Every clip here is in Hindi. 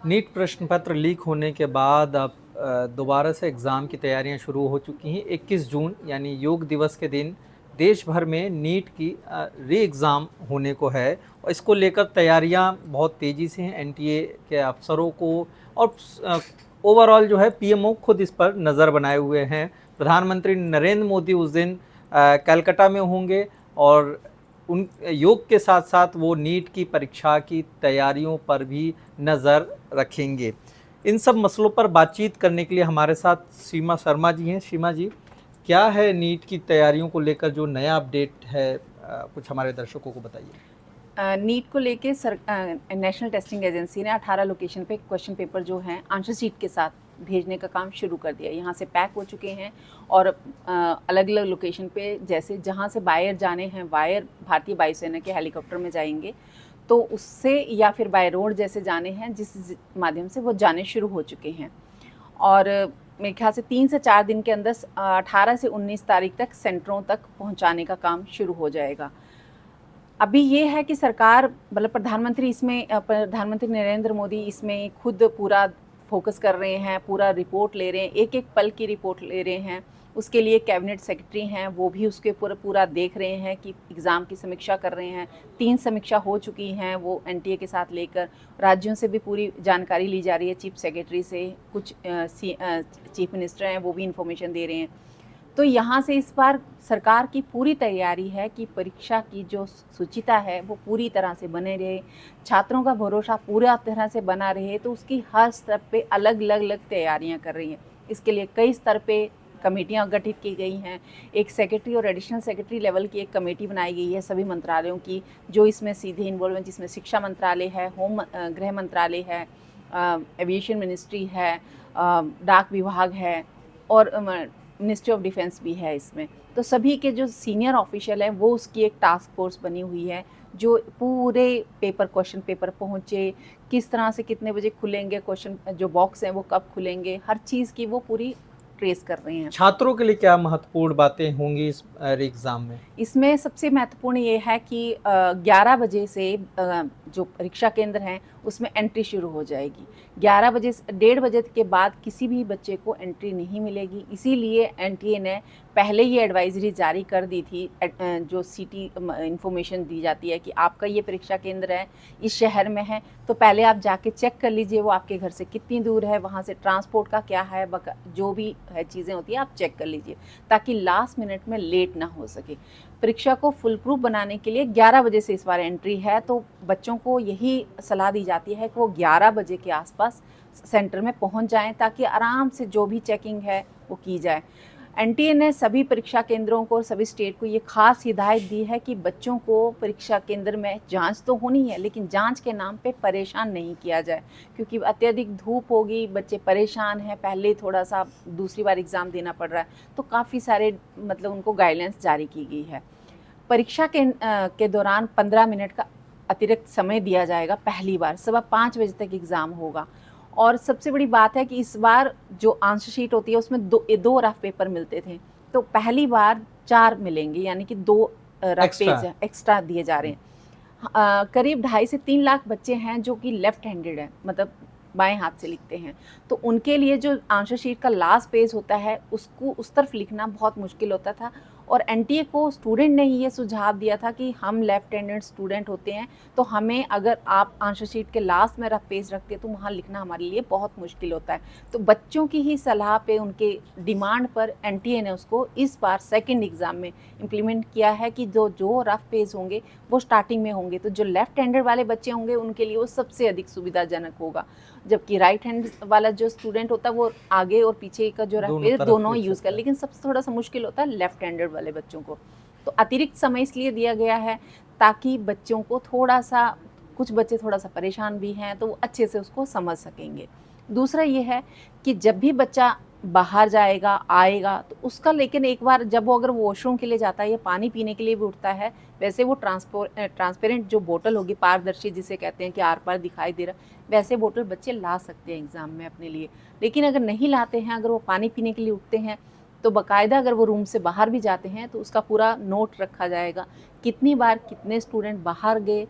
नीट प्रश्न पत्र लीक होने के बाद अब दोबारा से एग्ज़ाम की तैयारियां शुरू हो चुकी हैं। 21 जून यानी योग दिवस के दिन देश भर में नीट की री एग्ज़ाम होने को है और इसको लेकर तैयारियां बहुत तेज़ी से हैं। एनटीए के अफसरों को और ओवरऑल जो है पीएमओ खुद इस पर नज़र बनाए हुए हैं। प्रधानमंत्री नरेंद्र मोदी उस दिन कलकत्ता में होंगे और उन योग के साथ साथ वो नीट की परीक्षा की तैयारियों पर भी नज़र रखेंगे। इन सब मसलों पर बातचीत करने के लिए हमारे साथ सीमा शर्मा जी हैं। सीमा जी, क्या है नीट की तैयारियों को लेकर जो नया अपडेट है, कुछ हमारे दर्शकों को बताइए। नीट को लेके नेशनल टेस्टिंग एजेंसी ने 18 लोकेशन पे क्वेश्चन पेपर जो हैं आंसर शीट के साथ भेजने का काम शुरू कर दिया। यहाँ से पैक हो चुके हैं और अलग अलग लोकेशन पे जैसे जहाँ से बायर जाने हैं, वायर भारतीय वायुसेना के हेलीकॉप्टर में जाएंगे, तो उससे या फिर बाय रोड जैसे जाने हैं जिस माध्यम से वो जाने शुरू हो चुके हैं। और मेरे ख्याल से 3 से 4 दिन के अंदर 18 से 19 तारीख तक सेंटरों तक पहुँचाने का काम शुरू हो जाएगा। अभी ये है कि सरकार मतलब प्रधानमंत्री नरेंद्र मोदी इसमें खुद पूरा फोकस कर रहे हैं, पूरा रिपोर्ट ले रहे हैं, एक एक पल की रिपोर्ट ले रहे हैं। उसके लिए कैबिनेट सेक्रेटरी हैं, वो भी उसके ऊपर पूरा देख रहे हैं कि एग्ज़ाम की समीक्षा कर रहे हैं। 3 समीक्षा हो चुकी हैं वो एनटीए के साथ लेकर। राज्यों से भी पूरी जानकारी ली जा रही है, चीफ सेक्रेटरी से, कुछ चीफ मिनिस्टर हैं वो भी इंफॉर्मेशन दे रहे हैं। तो यहाँ से इस बार सरकार की पूरी तैयारी है कि परीक्षा की जो शुचिता है वो पूरी तरह से बने रहे, छात्रों का भरोसा पूरा तरह से बना रहे, तो उसकी हर स्तर पे अलग अलग तैयारियां कर रही हैं। इसके लिए कई स्तर पे कमेटियां गठित की गई हैं। एक सेक्रेटरी और एडिशनल सेक्रेटरी लेवल की एक कमेटी बनाई गई है सभी मंत्रालयों की, जो इसमें सीधे इन्वॉल्व हैं, जिसमें शिक्षा मंत्रालय है, गृह मंत्रालय है, एविएशन मिनिस्ट्री है, डाक विभाग है और मिनिस्ट्री ऑफ डिफेंस भी है इसमें। तो सभी के जो सीनियर ऑफिशियल हैं वो उसकी एक टास्क फोर्स बनी हुई है जो पूरे क्वेश्चन पेपर पहुँचे, किस तरह से कितने बजे खुलेंगे क्वेश्चन जो बॉक्स हैं वो कब खुलेंगे, हर चीज़ की वो पूरी ट्रेस कर रहे हैं। छात्रों के लिए क्या महत्वपूर्ण बातें होंगी इस री एग्ज़ाम में? इसमें सबसे महत्वपूर्ण ये है कि 11 बजे से जो परीक्षा केंद्र हैं उसमें एंट्री शुरू हो जाएगी। 11 बजे से 1:30 बजे के बाद किसी भी बच्चे को एंट्री नहीं मिलेगी। इसीलिए एनटीए ने पहले ये एडवाइजरी जारी कर दी थी, जो सिटी इंफॉर्मेशन दी जाती है कि आपका ये परीक्षा केंद्र है, इस शहर में है, तो पहले आप जाके चेक कर लीजिए वो आपके घर से कितनी दूर है, वहाँ से ट्रांसपोर्ट का क्या है, जो भी है चीज़ें होती है आप चेक कर लीजिए, ताकि लास्ट मिनट में लेट ना हो सके। परीक्षा को फुल प्रूफ बनाने के लिए 11 बजे से इस बार एंट्री है, तो बच्चों को यही सलाह दी जाती है कि वो 11 बजे के आसपास सेंटर में पहुंच जाएं, ताकि आराम से जो भी चेकिंग है वो की जाए। एनटीए ने सभी परीक्षा केंद्रों को और सभी स्टेट को ये खास हिदायत दी है कि बच्चों को परीक्षा केंद्र में जांच तो होनी है, लेकिन जांच के नाम पे परेशान नहीं किया जाए, क्योंकि अत्यधिक धूप होगी, बच्चे परेशान हैं, पहले थोड़ा सा दूसरी बार एग्ज़ाम देना पड़ रहा है, तो काफ़ी सारे मतलब उनको गाइडलाइंस जारी की गई है। परीक्षा के दौरान 15 मिनट का अतिरिक्त समय दिया जाएगा। पहली बार सुबह 5 बजे तक एग्ज़ाम होगा। और सबसे बड़ी बात है कि इस बार जो आंसर शीट होती है उसमें दो रफ पेपर मिलते थे, तो पहली बार 4 मिलेंगे, यानी कि 2 रफ एक्स्ट्रा। पेज एक्स्ट्रा दिए जा रहे हैं। करीब 2.5 से 3 लाख बच्चे हैं जो कि लेफ्ट हैंडेड हैं, मतलब बाएं हाथ से लिखते हैं, तो उनके लिए जो आंसर शीट का लास्ट पेज होता है उसको उस तरफ लिखना बहुत मुश्किल होता था। और एनटीए को स्टूडेंट ने ही ये सुझाव दिया था कि हम लेफ्ट हैंडेड स्टूडेंट होते हैं, तो हमें अगर आप आंसर शीट के लास्ट में रफ पेज रखते हैं तो वहाँ लिखना हमारे लिए बहुत मुश्किल होता है। तो बच्चों की ही सलाह पे, उनके डिमांड पर एनटीए ने उसको इस बार सेकेंड एग्ज़ाम में इम्प्लीमेंट किया है कि जो रफ पेज होंगे वो स्टार्टिंग में होंगे, तो जो लेफ्ट हैंडेड वाले बच्चे होंगे उनके लिए वो सबसे अधिक सुविधाजनक होगा, जबकि राइट हैंड वाला जो स्टूडेंट होता है वो आगे और पीछे का जो रफ पेज दोनों यूज़ कर, लेकिन सबसे थोड़ा सा मुश्किल होता है लेफ्ट हैंडेड वाले बच्चों को। तो अतिरिक्त समय इसलिए दिया गया है ताकि बच्चों को थोड़ा सा, कुछ बच्चे थोड़ा सा परेशान भी हैं तो वो अच्छे से उसको समझ सकेंगे। दूसरा ये है कि जब भी बच्चा बाहर जाएगा आएगा तो उसका, लेकिन एक बार जब वो अगर वॉशरूम के लिए जाता है या पानी पीने के लिए भी उठता है, वैसे वो ट्रांसपेरेंट जो बोतल होगी, पारदर्शी जिसे कहते हैं कि आर पार दिखाई दे रहा, वैसे बोतल बच्चे ला सकते हैं एग्ज़ाम में अपने लिए। लेकिन अगर नहीं लाते हैं, अगर वो पानी पीने के लिए उठते हैं, तो बाकायदा अगर वो रूम से बाहर भी जाते हैं तो उसका पूरा नोट रखा जाएगा, कितनी बार कितने स्टूडेंट बाहर गए,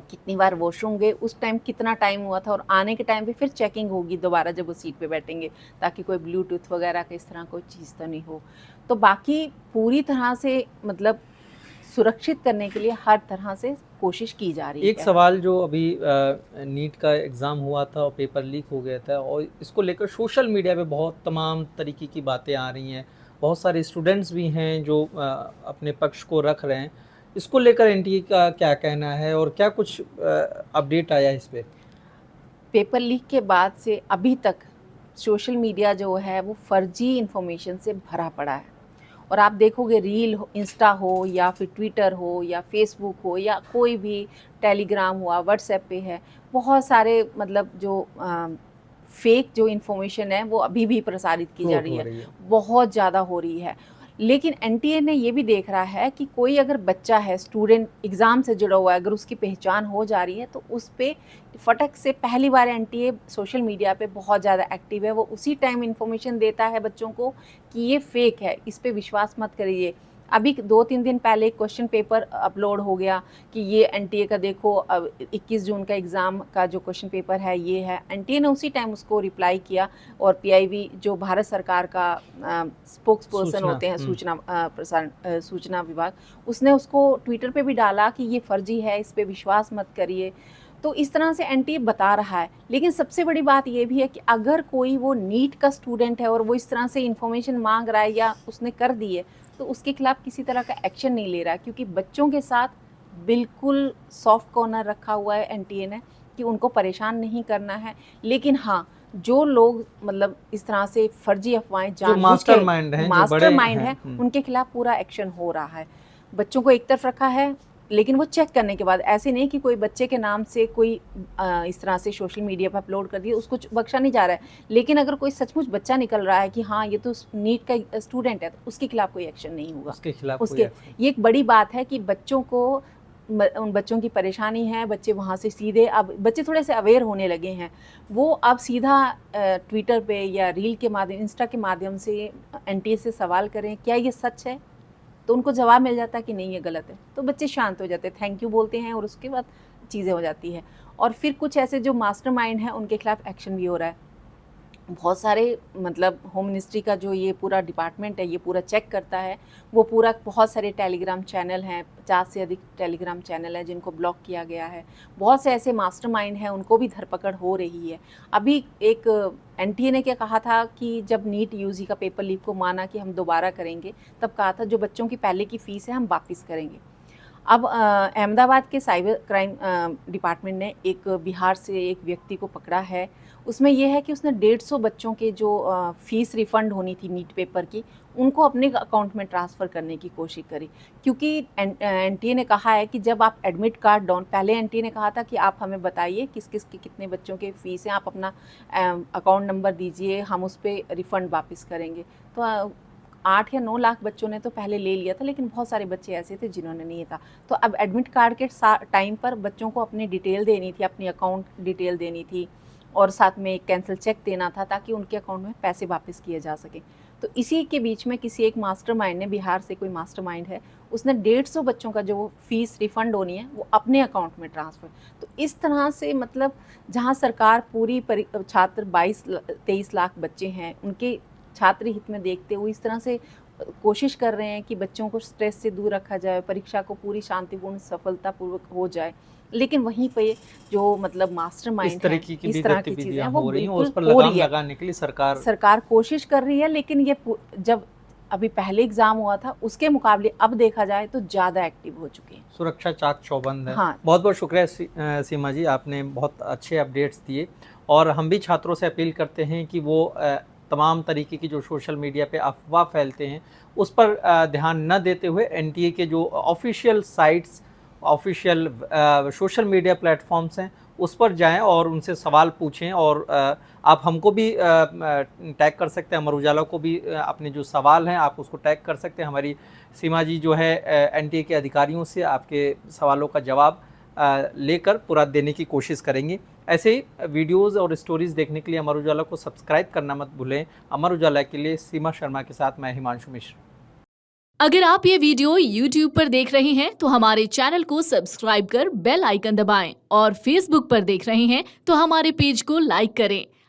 कितनी बार वॉशरूम गए, उस टाइम कितना टाइम हुआ था, और आने के टाइम पे फिर चेकिंग होगी दोबारा जब वो सीट पे बैठेंगे, ताकि कोई ब्लूटूथ वगैरह का इस तरह कोई चीज़ तो नहीं हो। तो बाकी पूरी तरह से मतलब सुरक्षित करने के लिए हर तरह से कोशिश की जा रही एक है। सवाल जो अभी नीट का एग्ज़ाम हुआ था और पेपर लीक हो गया था, और इसको लेकर सोशल मीडिया पे बहुत तमाम तरीके की बातें आ रही हैं, बहुत सारे स्टूडेंट्स भी हैं जो अपने पक्ष को रख रहे हैं। इसको लेकर एनटीए का क्या कहना है और क्या कुछ अपडेट आया है इस पे? पेपर लीक के बाद से अभी तक सोशल मीडिया जो है वो फर्जी इन्फॉर्मेशन से भरा पड़ा है। और आप देखोगे रील हो, इंस्टा हो या फिर ट्विटर हो या फेसबुक हो या कोई भी टेलीग्राम हुआ, व्हाट्सएप पे है, बहुत सारे मतलब जो फेक जो इन्फॉर्मेशन है वो अभी भी प्रसारित की जा फ्लोट रही हो है, रही है। बहुत ज़्यादा हो रही है। लेकिन एनटीए ने ये भी देख रहा है कि कोई अगर बच्चा है, स्टूडेंट एग्ज़ाम से जुड़ा हुआ है, अगर उसकी पहचान हो जा रही है तो उस पे फटक से पहली बार एनटीए सोशल मीडिया पे बहुत ज़्यादा एक्टिव है। वो उसी टाइम इन्फॉर्मेशन देता है बच्चों को कि ये फेक है, इस पे विश्वास मत करिए। अभी 2-3 दिन पहले एक क्वेश्चन पेपर अपलोड हो गया कि ये एनटीए का देखो, अब 21 जून का एग्ज़ाम का जो क्वेश्चन पेपर है ये है। एनटीए ने उसी टाइम उसको रिप्लाई किया, और पीआईबी जो भारत सरकार का स्पोक्स पर्सन सूचना, होते हैं, सूचना विभाग, उसने उसको ट्विटर पे भी डाला कि ये फर्जी है, इस पे विश्वास मत करिए। तो इस तरह से एनटीए बता रहा है। लेकिन सबसे बड़ी बात ये भी है कि अगर कोई वो नीट का स्टूडेंट है और वो इस तरह से इन्फॉर्मेशन मांग रहा है या उसने कर दी है, तो उसके खिलाफ किसी तरह का एक्शन नहीं ले रहा है, क्योंकि बच्चों के साथ बिल्कुल सॉफ्ट कॉर्नर रखा हुआ है एनटीए ने कि उनको परेशान नहीं करना है। लेकिन हाँ, जो लोग मतलब इस तरह से फर्जी अफवाहें जो जानबूझ के, मास्टरमाइंड हैं, जो बड़े मास्टरमाइंड हैं। है, उनके खिलाफ पूरा एक्शन हो रहा है। बच्चों को एक तरफ रखा है, लेकिन वो चेक करने के बाद, ऐसे नहीं कि कोई बच्चे के नाम से कोई इस तरह से सोशल मीडिया पर अपलोड कर दिया, उसको बख्शा नहीं जा रहा है। लेकिन अगर कोई सचमुच बच्चा निकल रहा है कि हाँ ये तो नीट का स्टूडेंट है, तो उसके खिलाफ कोई एक्शन नहीं होगा। उसके खिलाफ कोई उसके एक्शन। ये एक बड़ी बात है कि बच्चों को उन बच्चों की परेशानी है, बच्चे वहाँ से सीधे, अब बच्चे थोड़े से अवेयर होने लगे हैं, वो अब सीधा ट्विटर पे या रील के माध्यम, इंस्टा के माध्यम से एनटीए से सवाल करें क्या ये सच है, तो उनको जवाब मिल जाता है कि नहीं ये गलत है, तो बच्चे शांत हो जाते हैं, थैंक यू बोलते हैं, और उसके बाद चीज़ें हो जाती है। और फिर कुछ ऐसे जो मास्टरमाइंड हैं उनके खिलाफ एक्शन भी हो रहा है। बहुत सारे मतलब होम मिनिस्ट्री का जो ये पूरा डिपार्टमेंट है ये पूरा चेक करता है, वो पूरा बहुत सारे टेलीग्राम चैनल हैं, 50 से अधिक टेलीग्राम चैनल हैं जिनको ब्लॉक किया गया है। बहुत से ऐसे मास्टरमाइंड हैं, उनको भी धरपकड़ हो रही है। अभी एक एनटीए ने क्या कहा था कि जब नीट यूजी का पेपर लीक को माना कि हम दोबारा करेंगे, तब कहा था जो बच्चों की पहले की फ़ीस है हम वापस करेंगे। अब अहमदाबाद के साइबर क्राइम डिपार्टमेंट ने एक बिहार से एक व्यक्ति को पकड़ा है। उसमें ये है कि उसने 150 बच्चों के जो फ़ीस रिफ़ंड होनी थी नीट पेपर की, उनको अपने अकाउंट में ट्रांसफ़र करने की कोशिश करी। क्योंकि एनटीए ने कहा है कि जब आप एडमिट कार्ड डाउन, पहले एनटीए ने कहा था कि आप हमें बताइए किस-किस के कितने बच्चों के फ़ीस हैं, आप अपना अकाउंट नंबर दीजिए, हम उस पे रिफ़ंड वापस करेंगे। तो 8 या 9 लाख बच्चों ने तो पहले ले लिया था, लेकिन बहुत सारे बच्चे ऐसे थे जिन्होंने नहीं था। तो अब एडमिट कार्ड के टाइम पर बच्चों को अपनी डिटेल देनी थी, अपनी अकाउंट डिटेल देनी थी, और साथ में एक कैंसिल चेक देना था ताकि उनके अकाउंट में पैसे वापस किए जा सकें। तो इसी के बीच में किसी एक मास्टरमाइंड ने, बिहार से कोई मास्टरमाइंड है, उसने 150 बच्चों का जो फ़ीस रिफ़ंड होनी है वो अपने अकाउंट में ट्रांसफ़र। तो इस तरह से मतलब जहाँ सरकार पूरी छात्र 22-23 लाख बच्चे हैं, उनके छात्र हित में देखते हुए इस तरह से कोशिश कर रहे हैं कि बच्चों को स्ट्रेस से दूर रखा जाए, परीक्षा को पूरी शांतिपूर्ण सफलतापूर्वक हो जाए। लेकिन वहीं पे जो मतलब मास्टरमाइंड इस है, तरीके की भी इस तरह की चीज़ें गतिविधियां हैं, वो हो रही हैं और बिल्कुल उस पर हो लगाम रही है। लगाने के लिए सरकार सरकार कोशिश कर रही है, लेकिन ये जब अभी पहले एग्ज़ाम हुआ था उसके मुकाबले अब देखा जाए तो ज़्यादा एक्टिव हो चुके हैं। सुरक्षा चाक चौबंद है। हाँ। बहुत बहुत शुक्रिया सीमा जी, आपने बहुत अच्छे अपडेट्स दिए। और हम भी छात्रों से अपील करते हैं कि वो तमाम तरीके की जो सोशल मीडिया पे अफवाह फैलते हैं उस पर ध्यान न देते हुए एनटीए के जो official sites, official social media platforms हैं उस पर जाएं और उनसे सवाल पूछें। और आप हमको भी टैग कर सकते हैं, अमर उजाला को भी अपने जो सवाल हैं आप उसको टैग कर सकते हैं। हमारी सीमा जी जो है एनटीए के अधिकारियों से आपके सवालों का जवाब लेकर पूरा देने की कोशिश करेंगे। ऐसे ही वीडियोज़ और स्टोरीज़ देखने के लिए अमर उजाला को सब्सक्राइब करना मत भूलें। अमर उजाला के लिए सीमा शर्मा के साथ मैं हिमांशु मिश्र। अगर आप ये वीडियो YouTube पर देख रहे हैं तो हमारे चैनल को सब्सक्राइब कर बेल आइकन दबाएं और Facebook पर देख रहे हैं तो हमारे पेज को लाइक करें।